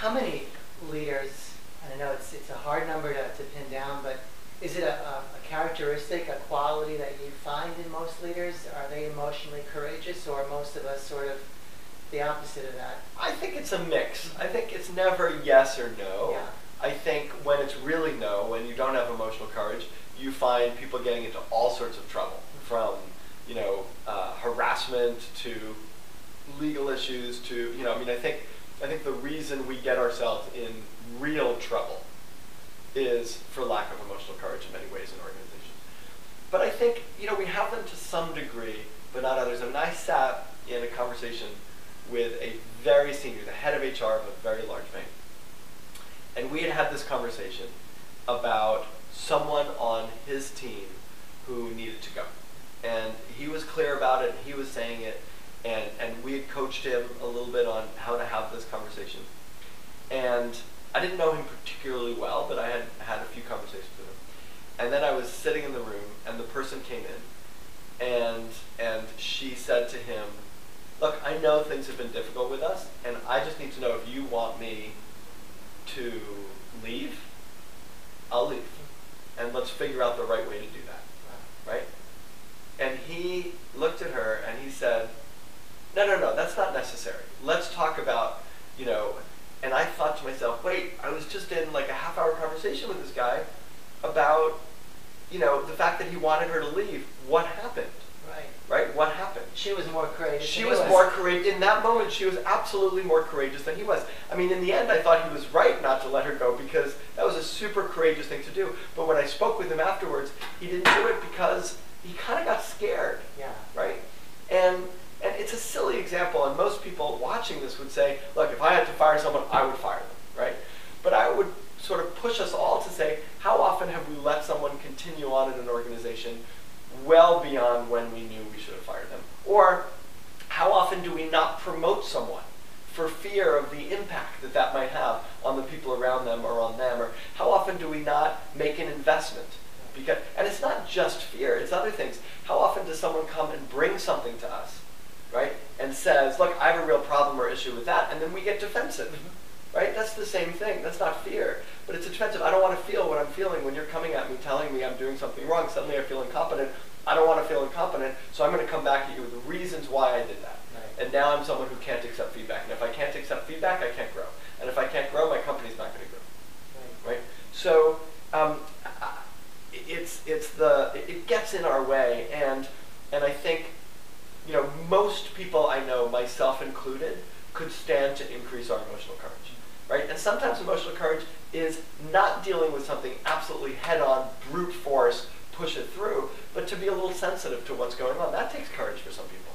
how many leaders, and I know it's a hard number to pin down, but is it a characteristic, a quality that you find in most leaders? Are they emotionally courageous, or are most of us sort of the opposite of that? I think it's a mix. I think it's never yes or no. Yeah. I think when it's really no, when you don't have emotional courage, you find people getting into all sorts of trouble, from harassment to legal issues to I think the reason we get ourselves in real trouble is for lack of emotional courage in many ways in organizations. But I think we have them to some degree, but not others. And I sat in a conversation with a very senior, the head of HR of a very large bank. And we had this conversation about someone on his team who needed to go. And he was clear about it, and he was saying it, and we had coached him a little bit on how to have this conversation. And I didn't know him particularly well, but I had had a few conversations with him. And then I was sitting in the room, and the person came in, and she said to him, look, I know things have been difficult with us, and I just need to know if you want me to leave, I'll leave. And let's figure out the right way to do that, right? And he looked at her and he said, no, that's not necessary. Let's talk about, and I thought to myself, wait, I was just in like a half-hour conversation with this guy about, the fact that he wanted her to leave. What happened? Right? What happened? She was more courageous. She was more courageous. In that moment, she was absolutely more courageous than he was. I mean, in the end, I thought he was right not to let her go because that was a super courageous thing to do. But when I spoke with him afterwards, he didn't do it because he kind of got scared. Yeah. Right? And it's a silly example, and most people watching this would say, look, if I had to fire someone, I would fire them, right? But I would sort of push us all to say, how often have we let someone continue on in an organization well beyond when we knew we should have fired them? Or how often do we not promote someone for fear of the impact that might have on the people around them or on them? Or how often do we not make an investment? And it's not just fear, it's other things. How often does someone come and bring something to us, right? And says, look, I have a real problem or issue with that, and then we get defensive, right? That's the same thing. That's not fear, but it's defensive. I don't want to feel what I'm feeling when you're coming at me telling me I'm doing something wrong. Suddenly I feel incompetent. I don't want to feel incompetent, so I'm going to come back at you with the reasons why I did that. Right. And now I'm someone who can't accept feedback. And if I can't accept feedback, I can't grow. And if I can't grow, my company's not going to grow. Right? So it gets in our way, and I think most people I know, myself included, could stand to increase our emotional courage. Right? And sometimes emotional courage is not dealing with something absolutely head-on, brute force, push it through, but to be a little sensitive to what's going on. That takes courage for some people,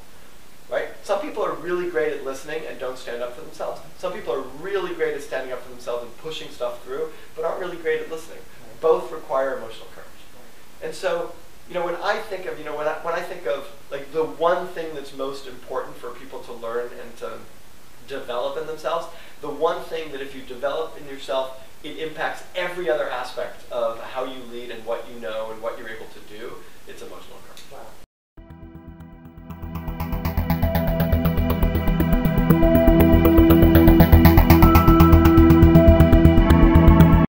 right? Some people are really great at listening and don't stand up for themselves. Some people are really great at standing up for themselves and pushing stuff through, but aren't really great at listening. Both require emotional courage. And so, when I think of, when I think of like the one thing that's most important for people to learn and to develop in themselves, the one thing that if you develop in yourself, it impacts every other aspect